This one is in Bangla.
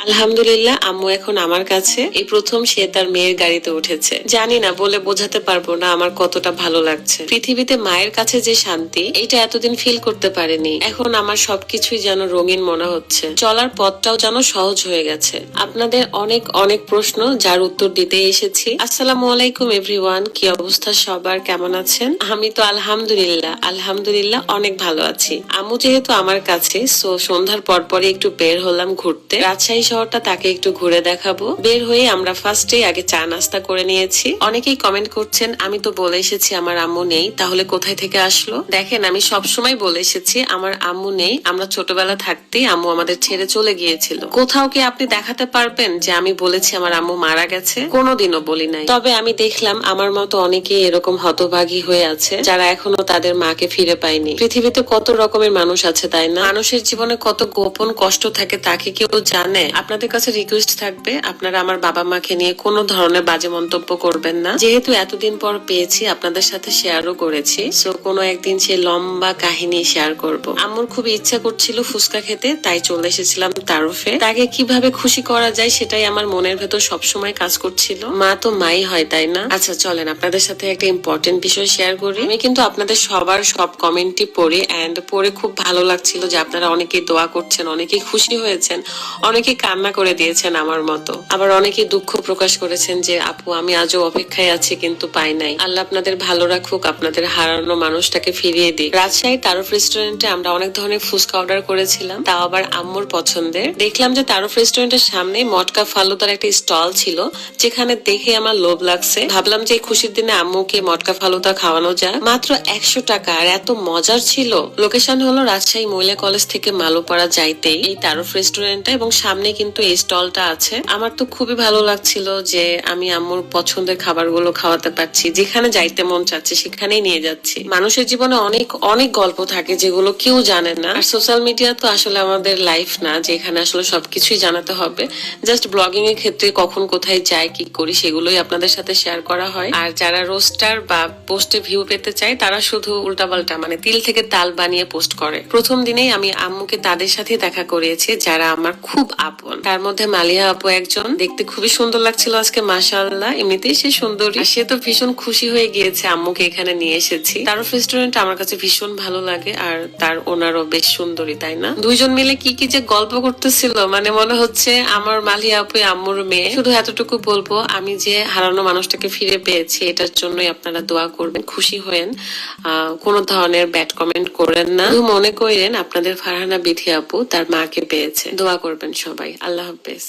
আলহামদুলিল্লাহ, আম্মু এখন আমার কাছে। এই প্রথম সে তার মেয়ের গাড়িতে উঠেছে। জানি না, বলে বোঝাতে পারবো না আমার কতটা ভালো লাগছে। পৃথিবীতে মায়ের কাছে যে শান্তি, এটা এতদিন ফিল করতে পারিনি। এখন আমার সবকিছুই যেন রঙিন মনে হচ্ছে, চলার পথটাও যেন সহজ হয়ে গেছে। আপনাদের অনেক অনেক প্রশ্ন, যার উত্তর দিতে এসেছি। আসসালামু আলাইকুম এভরিওয়ান, কি অবস্থা সবার, কেমন আছেন? আমি তো আলহামদুলিল্লাহ অনেক ভালো আছি। আম্মু যেহেতু আমার কাছে, সো সন্ধ্যার পরপরই একটু বের হলাম ঘুরতে। রাজশাহী শহরটা তাকে একটু ঘুরে দেখাবো। বের হয়ে আমরা ফার্স্টে আগে চা নাস্তা করে নিয়েছি। অনেকেই কমেন্ট করছেন, আমি তো বলে এসেছি আমার আম্মু নেই, তাহলে কোথায় থেকে আসলো? দেখেন, আমি সবসময় বলে এসেছি আমার আম্মু নেই। আমরা ছোটবেলা থাকতেই আম্মু আমাদের ছেড়ে চলে গিয়েছিল। কোথাও কি আপনি দেখাতে পারবেন যে আমি বলেছি আমার আম্মু মারা গেছে? কোনোদিনও বলি নাই। তবে আমি দেখলাম আমার মতো অনেকেই এরকম হতভাগী হয়ে আছে, যারা এখনো তাদের মাকে ফিরে পায়নি। পৃথিবীতে কত রকমের মানুষ আছে, তাই না? মানুষের জীবনে কত গোপন কষ্ট থাকে, তাকে কেউ জানে? আপনাদের কাছে রিকোয়েস্ট থাকবে, আপনারা আমার বাবা মাকে নিয়ে কোনো ধরনের বাজে মন্তব্য করবেন না। যেহেতু এতদিন পর পেয়েছি, আপনাদের সাথে শেয়ারও করেছি, সো কোনো একদিন সে লম্বা কাহিনী শেয়ার করব। আম্মুর খুব ইচ্ছা করছিল ফুচকা খেতে, তাই চলে এসেছিলাম তারফে। তাকে কিভাবে খুশি করা যায় সেটাই আমার মনের ভেতর সবসময় কাজ করছিল। মা তো মাই হয়, তাই না? আচ্ছা চলেন আপনাদের সাথে একটা ইম্পর্টেন্ট বিষয় শেয়ার করি। আমি কিন্তু আপনাদের সবার সব কমেন্টই পড়ি, এন্ড পড়ে খুব ভালো লাগছিল যে আপনারা অনেকেই দোয়া করছেন, অনেকেই খুশি হয়েছেন, অনেকেই কান্না করে দিয়েছেন আমার মতো। আবার অনেকেই দুঃখ প্রকাশ করেছেন যে আপু আমি আজও অপেক্ষায় আছি কিন্তু পাই নাই। আল্লাহ আপনাদের ভালো রাখুক, আপনাদের হারানো মানুষটাকে ফিরিয়ে দিক। রাজশাহী তারফ রেস্টুরেন্টে আমরা অনেক ধরনের ফুচকা অর্ডার করেছিলাম, তাও আবার আম্মুর পছন্দের। দেখলাম যে তারফ রেস্টুরেন্টের সামনে মটকা ফালুদার একটা স্টল ছিল, যেখানে দেখে আমার লোভ লাগছে। ভাবলাম যে এই খুশির দিনে আম্মুকে মটকা ফালুদা খাওয়ানো যায়। মাত্র 100 টাকা, আর এত মজার ছিল। লোকেশন হলো রাজশাহী মহিলা কলেজ থেকে মালোপাড়া যাইতেই এই তারফ রেস্টুরেন্টটা, এবং সামনে কিন্তু এই স্টলটা আছে। আমার তো খুবই ভালো লাগছিল যে আমি আম্মুর পছন্দের খাবারগুলো খাওয়াতে পারছি। যেখানে যাইতে মন চাচ্ছে সেখানেই নিয়ে যাচ্ছি। মানুষের জীবনে অনেক অনেক গল্প থাকে যেগুলো কেউ জানে না। আর সোশ্যাল মিডিয়া তো আসলে আমাদের লাইফ না, যেখানে আসলে সবকিছুই জানাতে হবে। জাস্ট ব্লগিং এর ক্ষেত্রে কখন কোথায় যাই কি করি সেগুলোই আপনাদের সাথে শেয়ার করা হয়। আর যারা রোস্টার বা পোস্টে ভিউ পেতে চায়, তারা শুধু উল্টাপাল্টা মানে তিল থেকে তাল বানিয়ে পোস্ট করে। প্রথম দিনেই আমি আম্মুকে তাদের সাথে দেখা করিয়েছি যারা আমার খুব আপন। তার মধ্যে মালিয়া আপু একজন, দেখতে খুবই সুন্দর লাগছিল আজকে, মাশাআল্লাহ। এমনিতেই সে সুন্দরী, আর সে তো ভীষণ খুশি হয়ে গিয়েছে আম্মুকে এখানে নিয়ে এসেছি। তারও রেস্টুরেন্ট আমার কাছে ভীষণ ভালো লাগে, আর তার ওনারও বেশ সুন্দরী, তাই না? দুইজন মিলে কি কি যে গল্প করতেছিল, মানে মনে হচ্ছে আমার মালিয়া আপু আম্মুর মেয়ে। শুধু এতটুকু বলবো, আমি যে হারানো মানুষটাকে ফিরে পেয়েছি এটার জন্যই আপনারা দোয়া করবেন, খুশি হয়েন, কোনো ধরনের ব্যাড কমেন্ট করেন না। মনে করেন আপনাদের ফারহানা বিথি আপু তার মাকে পেয়েছে। দোয়া করবেন সবাই। আল্লাহ হাফেজ।